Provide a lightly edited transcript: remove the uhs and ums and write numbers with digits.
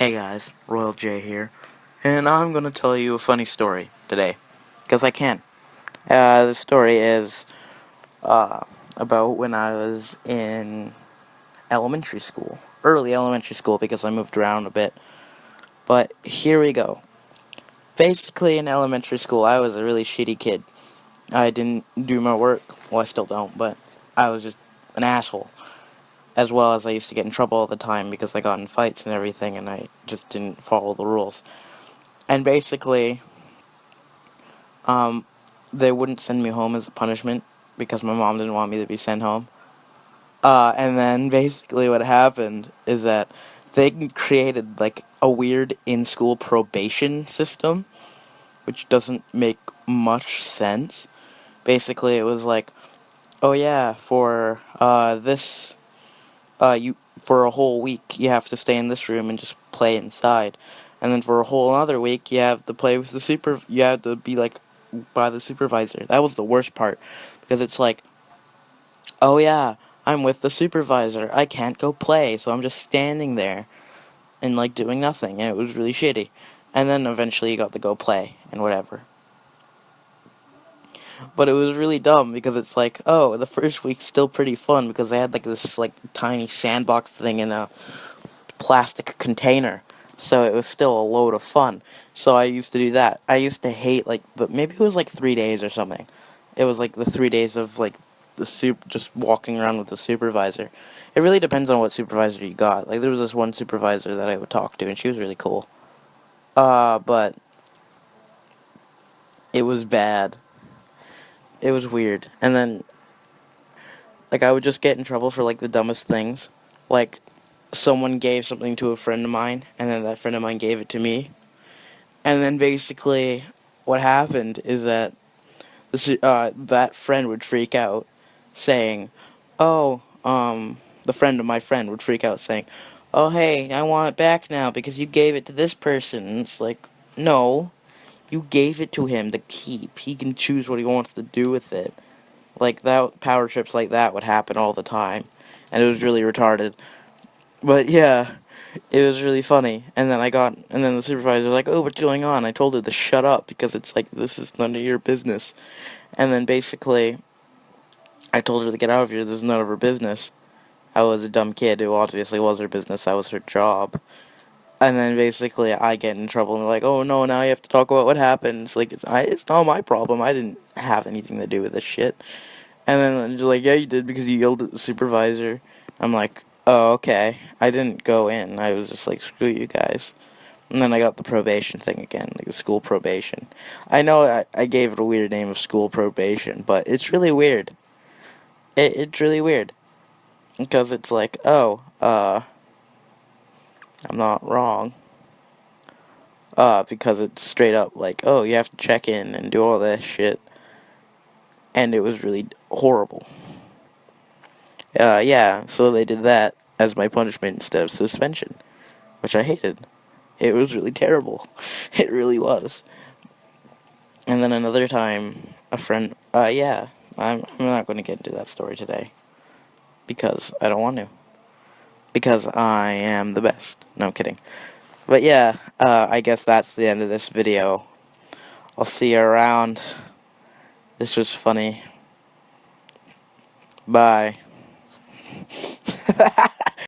Hey guys, Royal J here, and I'm gonna tell you a funny story today, because I can. The story is, uh, about when I was in elementary school. Early elementary school, because I moved around a bit. But here we go. Basically, in elementary school, I was a really shitty kid. I didn't do my work. Well, I still don't, but I was just an asshole. As well as I used to get in trouble all the time because I got in fights and everything, and I just didn't follow the rules. And basically, Um, they wouldn't send me home as a punishment because my mom didn't want me to be sent home. And then basically what happened is that they created like a weird in-school probation system, which doesn't make much sense. Basically, it was like, oh yeah, for this, you for a whole week you have to stay in this room and just play inside, and then for a whole other week you have to play with the super. You have to be like by the supervisor. That was the worst part, because it's like, oh yeah, I'm with the supervisor. I can't go play, so I'm just standing there and like doing nothing, and it was really shitty. And then eventually you got to go play and whatever. But it was really dumb because it's like, oh, the first week's still pretty fun because they had like this like tiny sandbox thing in a plastic container. So it was still a load of fun. So I used to do that. I used to hate maybe it was like 3 days or something. It was like the 3 days of like just walking around with the supervisor. It really depends on what supervisor you got. Like there was this one supervisor that I would talk to and she was really cool. But it was bad. It was weird. And then like I would just get in trouble for like the dumbest things. Like someone gave something to a friend of mine and then that friend of mine gave it to me. And then basically, what happened is that that friend would freak out, saying, "Oh, the friend of my friend would freak out, saying, "Oh, hey, I want it back now because you gave it to this person." And it's like, no, you gave it to him to keep. He can choose what he wants to do with it. Like that, power trips like that would happen all the time, and it was really retarded. But yeah, it was really funny. And then the supervisor was like, "Oh, what's going on?" I told her to shut up because it's like, this is none of your business. And then basically, I told her to get out of here. This is none of her business. I was a dumb kid who obviously was her business. That was her job. And then basically, I get in trouble and they're like, "Oh no, now you have to talk about what happened." It's like, it's not my problem. I didn't have anything to do with this shit. And then they're like, "Yeah, you did because you yelled at the supervisor." I'm like, "Oh, okay. I didn't go in. I was just like, screw you guys." And then I got the probation thing again, like the school probation. I know I gave it a weird name of school probation, but it's really weird. It's really weird. Because it's like, oh, I'm not wrong. Because it's straight up like, oh, you have to check in and do all that shit. And it was really horrible. Yeah, so they did that as my punishment instead of suspension, which I hated. It was really terrible. It really was. And then another time, a friend, yeah, I'm not going to get into that story today. Because I don't want to. Because I am the best. No, I'm kidding. But yeah, I guess that's the end of this video. I'll see you around. This was funny. Bye.